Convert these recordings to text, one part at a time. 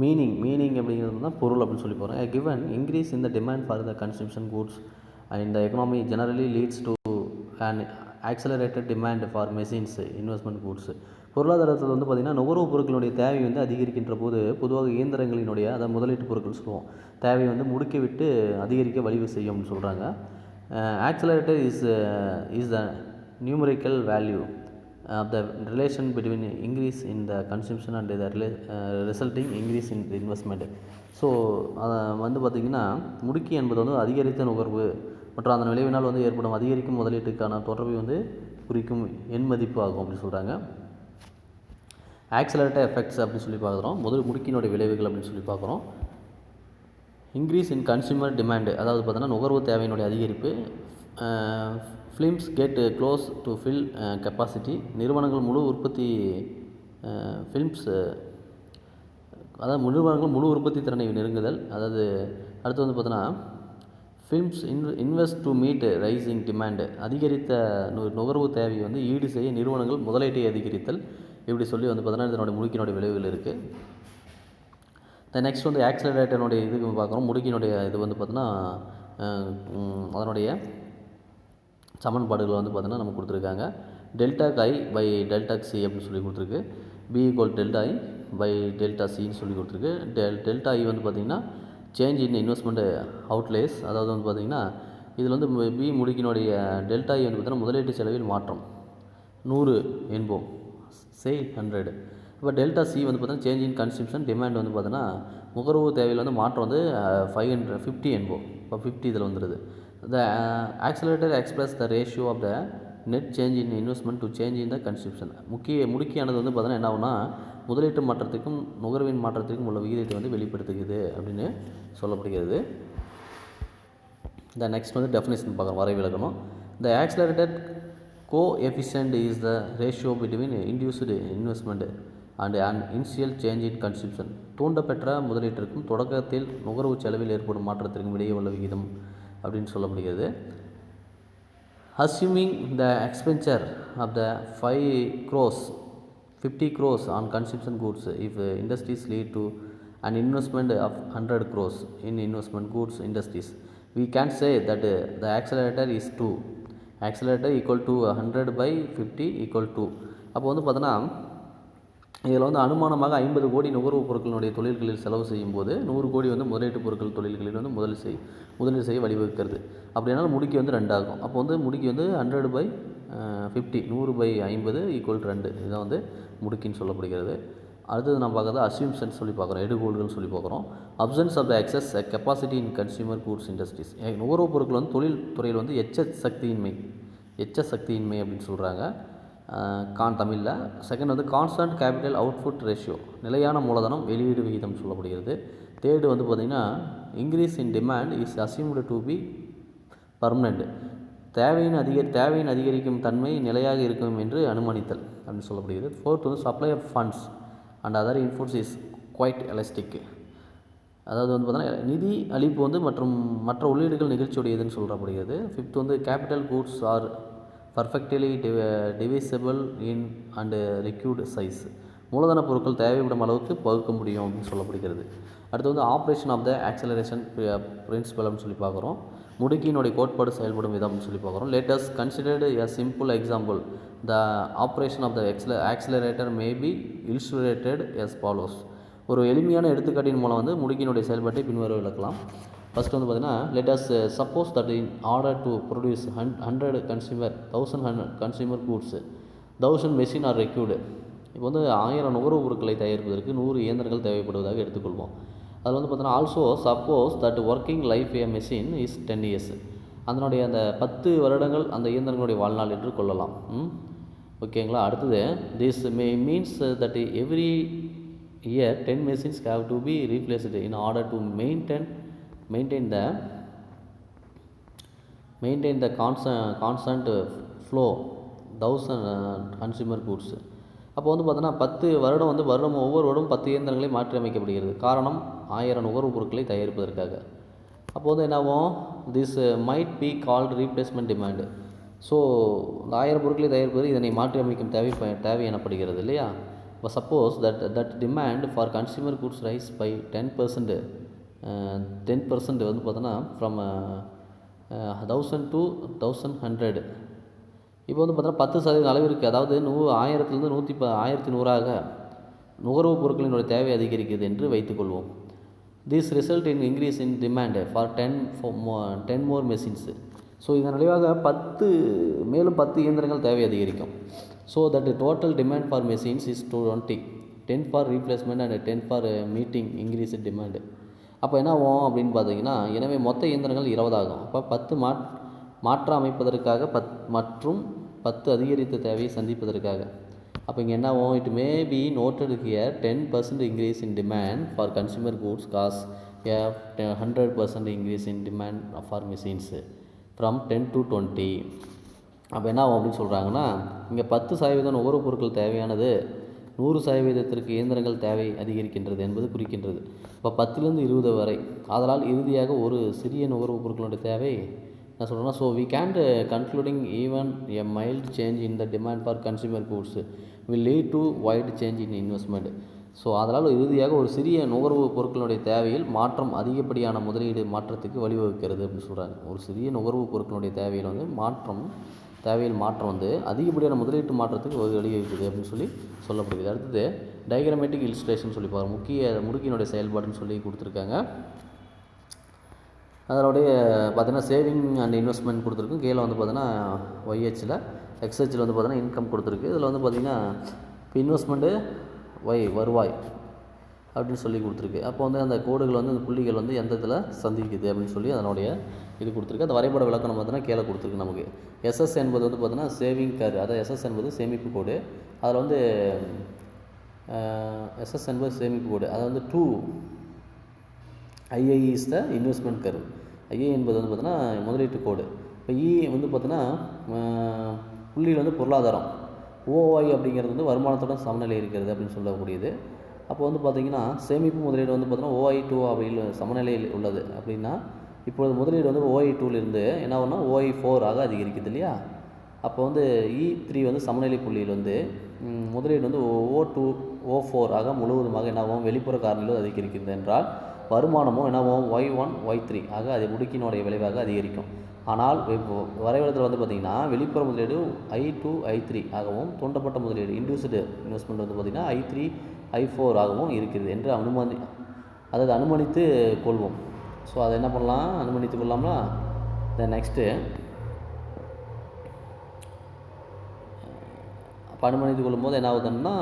Meaning அப்படிங்கிறது தான் பொருள் அப்படின்னு சொல்லி போகிறோம். Given increase in the demand for the consumption goods and the economy generally leads to and accelerated demand for machines investment goods. பொருளாதாரத்தில் வந்து பார்த்திங்கன்னா நுகர்வு பொருட்களுடைய தேவை வந்து அதிகரிக்கின்ற போது பொதுவாக இயந்திரங்களினுடைய அதாவது முதலீட்டு பொருட்கள் சொல்லுவோம் தேவை வந்து முடுக்கி விட்டு அதிகரிக்க வழிவு செய்யும்னு சொல்கிறாங்க. Accelerator is the numerical value of the relation between increase in the consumption and the resulting increase in the investment. So வந்து பார்த்திங்கன்னா முடுக்கி என்பது வந்து அதிகரித்த நுகர்வு மற்றும் அதன் விளைவினால் வந்து ஏற்படும் அதிகரிக்கும் முதலீட்டுக்கான தொடர்பை வந்து குறிக்கும் எண் மதிப்பு ஆகும் அப்படின்னு சொல்கிறாங்க. ஆக்சலரேட்டர் எஃபெக்ட்ஸ் அப்படின்னு சொல்லி பார்க்குறோம். முடுக்கினுடைய விளைவுகள் அப்படின்னு சொல்லி பார்க்குறோம். இன்க்ரீஸ் இன் கன்சியூமர் டிமாண்டு, அதாவது பார்த்தோன்னா நுகர்வு தேவையினுடைய அதிகரிப்பு. Films get close to fill capacity, நிறுவனங்கள் முழு உற்பத்தி நிறுவனங்கள் முழு உற்பத்தி திறனை நெருங்குதல். அதாவது அடுத்து வந்து பார்த்தோன்னா firms invest to meet rising demand, அதிகரித்த நுகர்வு தேவையை வந்து ஈடு செய்ய நிறுவனங்கள் முதலீட்டை அதிகரித்தல். இப்படி சொல்லி வந்து பார்த்தோன்னா இதனுடைய முடுக்கினுடைய விளைவுகள் இருக்குது. நெக்ஸ்ட் வந்து ஆக்சலரேட்டனுடைய இதுக்கு பார்க்குறோம். முடுக்கினுடைய இது வந்து பார்த்தோன்னா அதனுடைய சமன்பாடுகள் வந்து பார்த்தோன்னா நம்ம கொடுத்துருக்காங்க. Delta I by delta C அப்படின்னு சொல்லி கொடுத்துருக்கு. B equal delta I by delta சின்னு சொல்லி கொடுத்துருக்கு. டெல்டா ஐ வந்து பார்த்திங்கன்னா சேஞ்ச் இன் இன்வெஸ்ட்மெண்ட் அவுட்லேஸ், அதாவது வந்து பார்த்திங்கன்னா இதில் வந்து பி முடுக்கினுடைய டெல்டா ஐ வந்து பார்த்திங்கன்னா முதலீட்டு செலவில் மாற்றம் 100 என்போம், சேல் 100. இப்போ டெல்டா சி வந்து பார்த்தீங்கன்னா சேஞ்ச் இன் கன்சம்ஷன் டிமாண்ட் வந்து பார்த்தோன்னா நுகர்வு தேவையில் வந்து மாற்றம் வந்து 550 என்போம். இப்போ 50 இதில் வந்துடுது. The accelerator express the ratio of the net change in investment to change in the consumption. முடுக்கியானது வந்து பார்த்தோன்னா என்ன ஆகுனா முதலீட்டு மாற்றத்திற்கும் நுகர்வின் மாற்றத்திற்கும் உள்ள விகிதத்தை வந்து வெளிப்படுத்துகிறது அப்படின்னு சொல்லப்படுகிறது. த நெக்ஸ்ட் வந்து டெஃபினேஷன் பார்க்குறோம், வரை விளக்கணும். The accelerated coefficient is the ratio between induced investment and initial change in consumption. தூண்டப்பெற்ற முதலீட்டிற்கும் தொடக்கத்தில் நுகர்வு செலவில் ஏற்படும் மாற்றத்திற்கும் இடையே உள்ள விகிதம் அப்படின்னு சொல்லப்படுகிறது. Assuming the expenditure of the 50 crores on consumption goods if industries lead to an investment of 100 crores in investment goods industries, we can say that the accelerator is 2. accelerator equal to 100 by 50 equal to. அப்போ வந்து பார்த்தோன்னா இதில் வந்து அனுமானமாக 50 கோடி நுகர்வு பொருட்களுடைய தொழில்களில் செலவு செய்யும் போது 100 கோடி வந்து முதலீட்டு பொருட்கள் தொழில்களில் வந்து முதலீடு செய்ய வழிவகுக்கிறது. அப்படின்னா முடுக்கி வந்து 2 ஆகும். அப்போ வந்து முடுக்கி வந்து 100 by 50, 100 by 50 ஈக்குவல் 2. இதுதான் வந்து முடுக்கின்னு சொல்லப்படுகிறது. அடுத்தது நம்ம பார்க்குறது அசியூம்ஷன் சொல்லி பார்க்குறோம், எடுகோள்கள் சொல்லி பார்க்குறோம். Absence of the excess capacity in consumer goods industries. நுகர்வு பொருட்கள் வந்து தொழில் துறையில் வந்து எச்ச சக்தியின்மை அப்படின்னு சொல்கிறாங்க தமிழில். செகண்ட் வந்து கான்ஸ்டன்ட் கேபிட்டல் அவுட்புட் ரேஷியோ, நிலையான மூலதனம் வெளியீடு விகிதம் சொல்லப்படுகிறது. தேர்டு வந்து பார்த்திங்கன்னா increase in demand is assumed to be permanent, தேவையின் அதிகரிக்கும் தன்மை நிலையாக இருக்கும் என்று அனுமானித்தல் அப்படின்னு சொல்லப்படுகிறது. ஃபோர்த் வந்து supply of funds and other inputs is quite elastic, அதாவது வந்து பார்த்தோன்னா நிதி அளிப்பு வந்து மற்ற உள்ளீடுகள் நிகழ்ச்சியுடையதுன்னு சொல்லப்படுகிறது. ஃபிஃப்த் வந்து capital goods R perfectly divisible in and liquid size, மூலதன பொருட்கள் தேவைப்படும் அளவுக்கு பகுக்க முடியும் அப்படின்னு சொல்லப்படுகிறது. அடுத்து வந்து operation of the acceleration principle அப்படின்னு சொல்லி பார்க்குறோம். முடுக்கியினுடைய கோட்பாடு செயல்படும் விதம் அப்படின்னு சொல்லி பார்க்குறோம். Let us considered a simple example, the operation of the accelerator may be illustrated as follows. ஒரு எளிமையான எடுத்துக்காட்டின் மூலம் வந்து முடுக்கியினுடைய செயல்பாட்டை பின்வரும் விளக்கலாம். ஃபஸ்ட்டு வந்து பார்த்திங்கன்னா let's suppose that in order to produce 1000 consumer goods 1000 machine are required. இப்போ வந்து 1000 நுகர்வு பொருட்களை தயாரிப்பதற்கு 100 இயந்திரங்கள் தேவைப்படுவதாக எடுத்துக்கொள்வோம். அதில் வந்து பார்த்தோன்னா also suppose that working life A machine is 10 years, அதனுடைய அந்த 10 வருடங்கள் அந்த இயந்திரங்களுடைய வாழ்நாள் என்று கொள்ளலாம். ஓகேங்களா. அடுத்தது this means that every year 10 machines have to be replaced in order to maintain the constant flow 1000 consumer goods. அப்போ வந்து பார்த்தோன்னா 10 வருடம் வந்து ஒவ்வொரு வருடம் 10 இயந்திரங்களை மாற்றி அமைக்கப்படுகிறது. காரணம் 1000 நுகர்வு பொருட்களை தயாரிப்பதற்காக. அப்போ வந்து என்னாகும், this might be called replacement demand. So இந்த 1000 பொருட்களை தயாரிப்பது இதனை மாற்றி அமைக்கும் தேவை எனப்படுகிறது இல்லையா. suppose that demand for consumer goods rise by 10%, 10% வந்து பார்த்தோன்னா from 1000 to 1100. இப்போ வந்து பார்த்தோன்னா 10% அளவிற்கு, அதாவது 1000லேருந்து 1100ஆக நுகர்வு பொருட்களினுடைய தேவை அதிகரிக்கிறது என்று வைத்துக்கொள்வோம். This result in increase in demand for 10 more machines. So இதன் விளைவாக மேலும் 10 இயந்திரங்கள் தேவை அதிகரிக்கும். So that total demand for machines is 20, 10 for replacement and 10 for meeting increase demand. அப்போ என்ன ஆகும் அப்படின்னு பார்த்தீங்கன்னா, எனவே மொத்த இயந்திரங்கள் 20 ஆகும். அப்போ 10 மாற்ற அமைப்பதற்காக மற்றும் 10 அதிகரித்த தேவையை சந்திப்பதற்காக. அப்போ இங்கே என்ன ஆகும், it may be noted here 10% increase in demand for consumer goods causes 100% increase in demand for machines from 10 to 20. அப்போ என்ன ஆகும் அப்படின்னு சொல்கிறாங்கன்னா, இங்கே 10% நுகர்வுப் பொருட்கள் தேவையானது 100% இயந்திரங்கள் தேவை அதிகரிக்கின்றது என்பது குறிக்கின்றது. இப்போ 10லேருந்து 20 வரை. ஆதலால் இறுதியாக ஒரு சிறிய நுகர்வுப் பொருட்களுடைய தேவை என்ன சொல்கிறேன்னா, so we can concluding even a mild change in the demand for consumer goods will lead to wide change in investment. So அதனால் இறுதியாக ஒரு சிறிய நுகர்வு பொருட்களுடைய தேவையில் மாற்றம் அதிகப்படியான முதலீடு மாற்றத்துக்கு வழிவகுக்கிறது அப்படின்னு சொல்கிறாங்க. ஒரு சிறிய நுகர்வு பொருட்களுடைய தேவையில் வந்து மாற்றம் வந்து அதிகப்படியான முதலீட்டு மாற்றத்துக்கு வழிவகுக்குது அப்படின்னு சொல்லி சொல்லப்படுகிறது. அடுத்தது டயக்ராமேட்டிக் இலிஸ்ட்ரேஷன் சொல்லி பாருங்கள். முடுக்கினுடைய செயல்பாடுன்னு சொல்லி கொடுத்துருக்காங்க. அதனுடைய பார்த்தீங்கன்னா சேவிங் அண்ட் இன்வெஸ்ட்மெண்ட் கொடுத்துருக்கு. கீழே வந்து பார்த்தீங்கன்னா ஒய்ஹெச்சில், எக்ஸ்ஹெச்சில் வந்து பார்த்தீங்கன்னா இன்கம் கொடுத்துருக்கு. இதில் வந்து பார்த்திங்கன்னா இப்போ இன்வெஸ்ட்மெண்ட்டு வருவாய் அப்படின்னு சொல்லி கொடுத்துருக்கு. அப்போ வந்து அந்த கோடுகள் வந்து அந்த புள்ளிகள் வந்து எந்த இதில் சந்திக்குது அப்படின்னு சொல்லி அதனுடைய இது கொடுத்துருக்கு. அந்த வரைபட விளக்கம் பார்த்தீங்கன்னா கீழே கொடுத்துருக்கு நமக்கு. எஸ்எஸ் என்பது வந்து பார்த்தீங்கன்னா சேவிங் கர், அதாவது எஸ்எஸ் என்பது சேமிப்பு கோடு. அதில் வந்து எஸ்எஸ் என்பது சேமிப்பு கோடு, அதை வந்து 2 II is the investment curve. II என்பது வந்து பார்த்தீங்கன்னா முதலீட்டு கோடு. இப்போ E வந்து பார்த்தீங்கன்னா புள்ளியில் வந்து பொருளாதாரம். OI அப்படிங்கிறது வந்து வருமானத்துடன் சமநிலை இருக்கிறது அப்படின்னு சொல்லக்கூடியது. அப்போ வந்து பார்த்திங்கன்னா சேமிப்பு முதலீடு வந்து பார்த்தீங்கன்னா OI2 அப்படின்னு சமநிலையில் உள்ளது. அப்படின்னா இப்பொழுது முதலீடு வந்து OI2லிருந்து என்ன ஆகும்னா OI4 ஆக அதிகரிக்குது இல்லையா. அப்போ வந்து E3 வந்து சமநிலை புள்ளியில் வந்து முதலீடு வந்து O4 ஆக முழுவதுமாக என்னாகும் வெளிப்புற காரணியில் அதிகரிக்கிறது என்றால் வருமானமும் என்னாகும் Y1 Y3 ஆக அது முடுக்கினுடைய விளைவாக அதிகரிக்கும். ஆனால் வரைபடத்தில் வந்து பார்த்திங்கன்னா வெளிப்புற முதலீடு I2 I3 ஆகவும் தூண்டப்பட்ட முதலீடு இன்டியூஸ்டு இன்வெஸ்ட்மெண்ட் வந்து பார்த்திங்கன்னா I3 I4 ஆகவும் இருக்கிறது என்று அனுமதித்து கொள்வோம். ஸோ அதை என்ன பண்ணலாம், அனுமதித்து கொள்ளலாம்னா நெக்ஸ்ட்டு அப்போ அனுமதித்து கொள்ளும்போது என்ன ஆகுதுன்னா,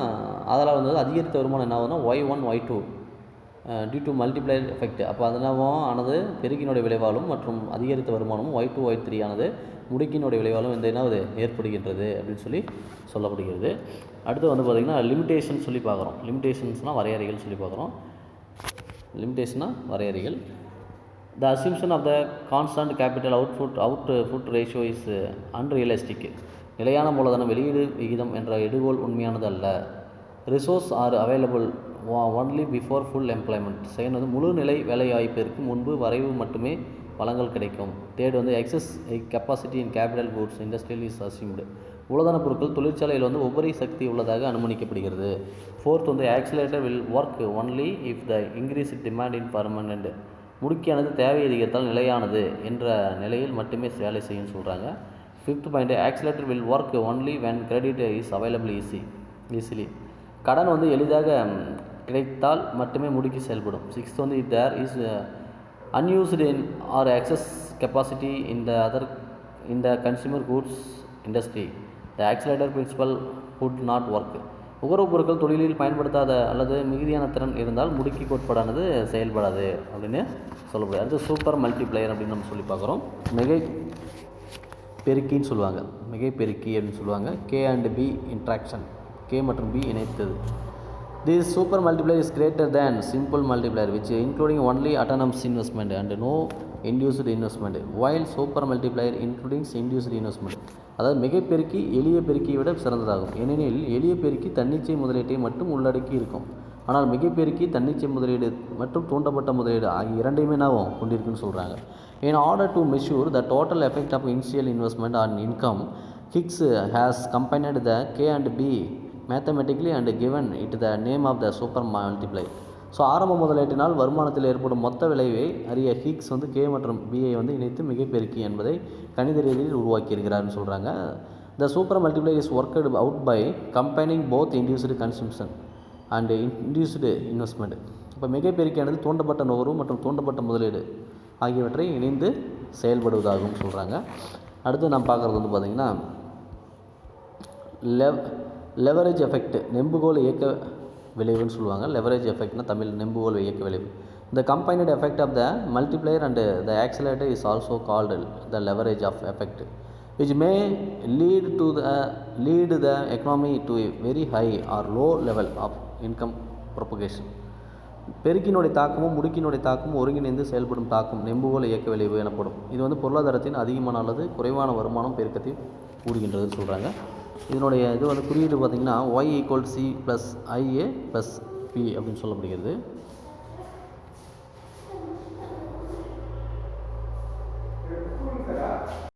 அதனால் வந்து அதிகரித்த வருமானம் என்ன ஆகுதுன்னா Y1 Y2 due to multiplier effect. அப்போ அதனாவும் ஆனது பெருக்கினுடைய விளைவாலும் மற்றும் அதிகரித்த வருமானமும் Y2 Y3 ஆனது முடுக்கினுடைய விளைவாலும் இந்த என்னாவது ஏற்படுகின்றது அப்படின்னு சொல்லி சொல்லப்படுகிறது. அடுத்து வந்து பார்த்திங்கன்னா லிமிட்டேஷன் சொல்லி பார்க்குறோம். லிமிட்டேஷன்ஸ்னால் வரையறைகள் சொல்லி பார்க்குறோம். லிமிட்டேஷனாக வரையறைகள். The assumption of the constant capital output ratio is unrealistic. நிலையான மூலதன வெளியீடு விகிதம் என்ற எடுகோள் உண்மையானது அல்ல. Resource are available only before full employment. Second வந்து முழு நிலை வேலைவாய்ப்பிற்கு முன்பு வரைவு மட்டுமே வளங்கள் கிடைக்கும். தேர்ட் வந்து excess capacity in capital goods industrial is assumed. மூலதன பொருட்கள் தொழிற்சாலையில் வந்து உபரி சக்தி உள்ளதாக அனுமானிக்கப்படுகிறது. ஃபோர்த் வந்து accelerator will work only if the increase demand in permanent. முடுக்கியானது தேவை அதிகரித்தால் நிலையானது என்ற நிலையில் மட்டுமே வேலை செய்யும் சொல்கிறாங்க. Fifth point accelerator will work only when credit is available easily. கடன் வந்து எளிதாக கிடைத்தால் மட்டுமே முடுக்கி செயல்படும். சிக்ஸ்த் வந்து if there is unused in or excess capacity in the consumer goods industry, the accelerator principle would not work. நுகர்வுப் பொருட்கள் தொழிலில் பயன்படுத்தாத அல்லது மிகுதியான திறன் இருந்தால் முடுக்கி கோட்பாடானது செயல்படாது அப்படின்னு சொல்லப்படுது. அடுத்து சூப்பர் மல்டிப்ளையர் அப்படின்னு நம்ம சொல்லி பார்க்குறோம். மிகை பெருக்கின்னு சொல்லுவாங்க. மிகை பெருக்கி அப்படின்னு சொல்லுவாங்க. K and B interaction, K மற்றும் B இணைத்தது. This super multiplier is greater than simple multiplier which including only autonomous investment and no induced investment, while super multiplier including induced investment. அதாவது மிகைப்பெருக்கி எளிய பெருக்கியை விட சிறந்ததாகும். ஏனெனில் எளிய பெருக்கி தன்னிச்சை முதலீட்டை மட்டும் உள்ளடக்கி இருக்கும். ஆனால் மிகைப்பெருக்கி தன்னிச்சை முதலீடு மற்றும் தூண்டப்பட்ட முதலீடு ஆகிய இரண்டையுமே நாவும் கொண்டிருக்குன்னு சொல்கிறாங்க. In order to measure the total effect of initial investment on income, Hicks has combined the K and B mathematically and given it the name of the super multiply. So ஆரம்ப முதலீட்டினால் வருமானத்தில் ஏற்படும் மொத்த விளைவை அறிய ஹிக்ஸ் வந்து K மற்றும் பிஐ வந்து இணைத்து மிகைப்பெருக்கி என்பதை கணித ரீதியில் உருவாக்கியிருக்கிறார்னு சொல்கிறாங்க. The super multiply is worked out by combining both induced consumption and induced investment. இப்போ மிகைப்பெருக்கியானது தூண்டப்பட்ட நுகர்வு மற்றும் தூண்டப்பட்ட முதலீடு ஆகியவற்றை இணைந்து செயல்படுவதாகவும் சொல்கிறாங்க. அடுத்து நாம் பார்க்குறது வந்து பார்த்திங்கன்னா லெவரேஜ் எஃபெக்ட், நெம்புகோல் இயக்க விளைவுன்னு சொல்லுவாங்க. லெவரேஜ் எஃபெக்ட்னா தமிழ் நெம்புகோல் இயக்க விளைவு. The combined effect of the multiplier and the accelerator is also called the leverage of effect which may lead the economy to a very high or low level of income propagation. பெருக்கினுடைய தாக்கமும் முடுக்கினுடைய தாக்கமும் ஒருங்கிணைந்து செயல்படும் தாக்கம் நெம்புகோல் இயக்க விளைவு எனப்படும். இது வந்து பொருளாதாரத்தின் அதிகமான அல்லது குறைவான வருமானம் பெருக்கத்தை கூறுகின்றதுன்னு சொல்கிறாங்க. இதனுடைய இது வந்து குறியீடு பார்த்திங்கன்னா y = c + ia + p அப்படின்னு சொல்லப்படுகிறது.